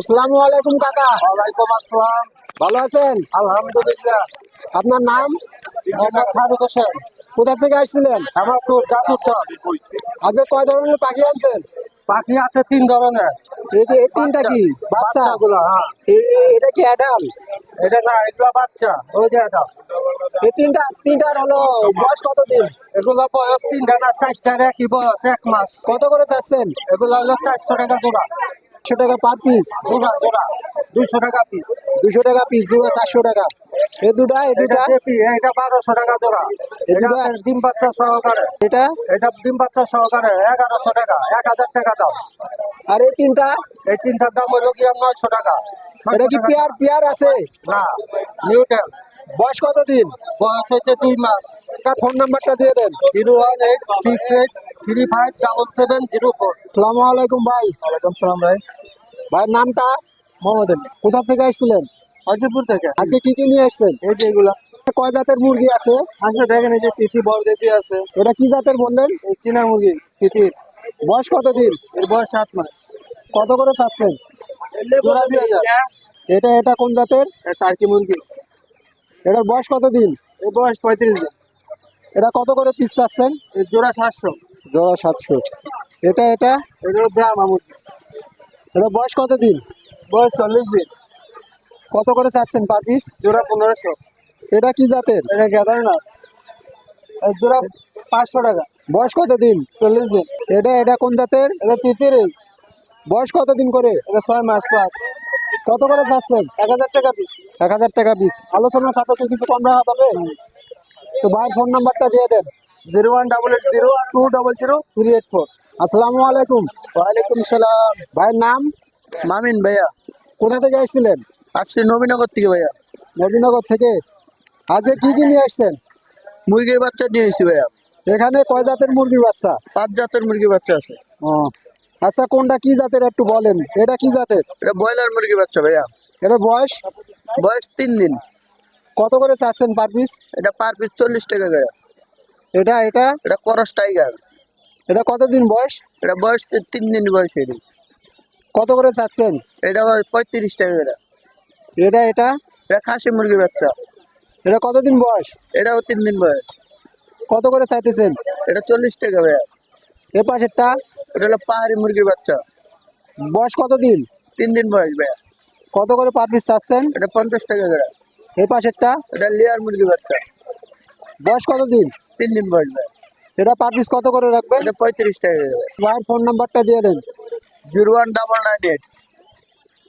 আসসালামু আলাইকুম কাকা। ওয়ালাইকুম আসসালাম। ভালো আছেন? আলহামদুলিল্লাহ। আপনার নাম? মোহাম্মদ ফারুক হোসেন। কোথা থেকে আসছিলেন? হেমাদপুর জাদুচর। আজকে কয় ধরনের পাখি আনছেন? পাখি আছে 3 ধরনের। এই তিনটা কি বাচ্চা? বাচ্চাগুলো, হ্যাঁ। এটা কি অ্যাডাল? এটা না, এগুলো বাচ্চা। ওই যে এটা, এই তিনটার হলো বয়স কতদিন? এগুলো বয়স 3টা না 4টার, একই বয়স 1 মাস। কত করে চাচ্ছেন? এগুলো হলো 400 টাকা জোড়া। 100 টাকা পার পিস? জোড়া জোড়া 200 টাকা পিস। 200 টাকা পিস, দুটো 400 টাকা। এই দুটা এটা 1200 টাকা জোড়া। এই এটা দুটা? ডিম বাচ্চা সহকারে। এটা এটা ডিম বাচ্চা সহকারে 1100 টাকা, 1000 টাকা দাম। আর এই তিনটা? এই তিনটার দাম হলো গিয়ে 900 টাকা। এটা কি পেয়ার আছে? না, নিউটেল। বয়স কতদিন? বয়স হচ্ছে 2 মাস। তার ফোন নাম্বারটা দিয়ে দেন। 01868357704। আসসালামু আলাইকুম ভাই। ওয়ালাইকুম সালাম ভাই। ভাইয়ের নামটা? মোহাম্মদ আলী, কোথা থেকে আসছিলেন? হরজতপুর থেকে। আজকে কি নিয়ে আসছেন? এই যে এগুলা কয় জাতের মুরগি আছে? আসলে দেখেন, এই যে তিথি, বড় তিথি আছে। এটা কি জাতের বললেন? এই চীনা মুরগি তিথির। বয়স কতদিন? এর বয়স 7 মাস। কত করে চাচ্ছেন? জোড়া 2000। এটা কোন জাতের? টার্কি মুরগি। এটার বয়স কতদিন? এর বয়স 35 দিন। এটা কত করে পিস চাচ্ছেন? এর জোড়া 700। জোড়া 700। এটা এটা হলো ব্রাহ্মা মুরগি। এটা বয়স কতদিন? বয়স 40 দিন। কত করে চাচ্ছেন পার পিস? জোড়া 1500। এটা কি জাতের? এটা গ্যাদার না, এর জোড়া 500 টাকা। বয়স কতদিন? 40 দিন। এটা কোন জাতের? এটা তিতির। বয়স কতদিন করে? এটা 6 মাস প্লাস। কত করে চাচ্ছেন? 1000 টাকা পিস। 1000 টাকা পিস। আলোচনার সাপেক্ষে কিছু কম রাখা যাবে? তো ভাইয়ের ফোন নাম্বারটা দিয়ে দেন। 01880200384। আসসালামু আলাইকুম। ওয়ালাইকুম সালাম। ভাইয়ের নাম? মামিন ভাইয়া। কোথা থেকে আসছিলেন? আসছি নবীনগর থেকে ভাইয়া। নবীনগর থেকে। আজকে কি নিয়ে আসছেন? মুরগির বাচ্চা নিয়ে এসেছি ভাইয়া। এখানে কয় জাতের মুরগি বাচ্চা? 5 জাতের মুরগি বাচ্চা আছে। ও আচ্ছা, কোনটা কি জাতের একটু বলেন। এটা কি জাতের? এটা ব্রয়লার মুরগি বাচ্চা ভাইয়া। এটা বয়স? বয়স 3 দিন। কত করে চাচ্ছেন পার পিস? এটা পার পিস 40 টাকা করে। এটা এটা করস টাইগার। এটা কতদিন বয়স? এটা বয়স 3 দিন বয়স। কত করে চাচ্ছেন? এটা 35 টাকা করে। এটা এটা খাসি মুরগি বাচ্চা। এটা কতদিন বয়স? এটাও 3 দিন বয়স। কত করে চাইতেছেন? এটা 40 টাকা ভাইয়া। এ পাশেরটা? এটা হলো পাহাড়ি মুরগির বাচ্চা। বয়স কতদিন? 3 দিন বয়স ভাইয়া। কত করে পার পিস চাচ্ছেন? এটা 50 টাকা করে। এ পাশেরটা? এটা লেয়ার মুরগি বাচ্চা। বয়স কতদিন? 3 দিন বয়স ভাইয়া। এটা পার পিস কত করে রাখবেন? এটা 35 টাকা করে। ভাইয়ের ফোন নাম্বারটা দিয়ে দেন। 01998